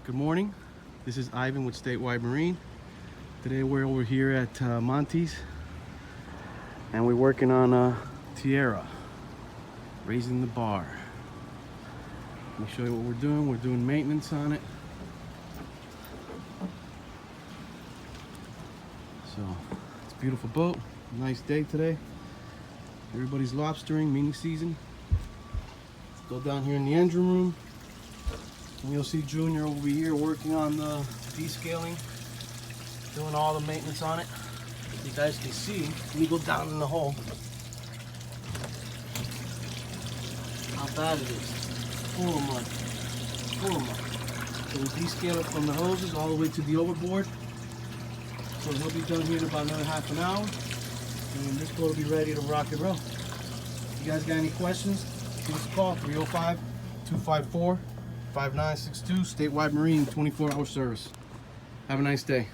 Good morning. This is Ivan with Statewide Marine. Today we're over here at Monty's and we're working on Tiara, raising the bar. Let me show you what we're doing. We're doing maintenance on it. So it's a beautiful boat. Nice day today. Everybody's lobstering, mini season. Let's go down here in the engine room. And you'll see Junior over here working on the descaling, doing all the maintenance on it. You guys can see, let me go down in the hole, how bad it is. Full of mud, full of mud. So we descale it from the hoses all the way to the overboard. So he'll be done here in about another half an hour. And this boat will be ready to rock and roll. If you guys got any questions, give us a call, 305-254-5962, Statewide Marine, 24-hour service. Have a nice day.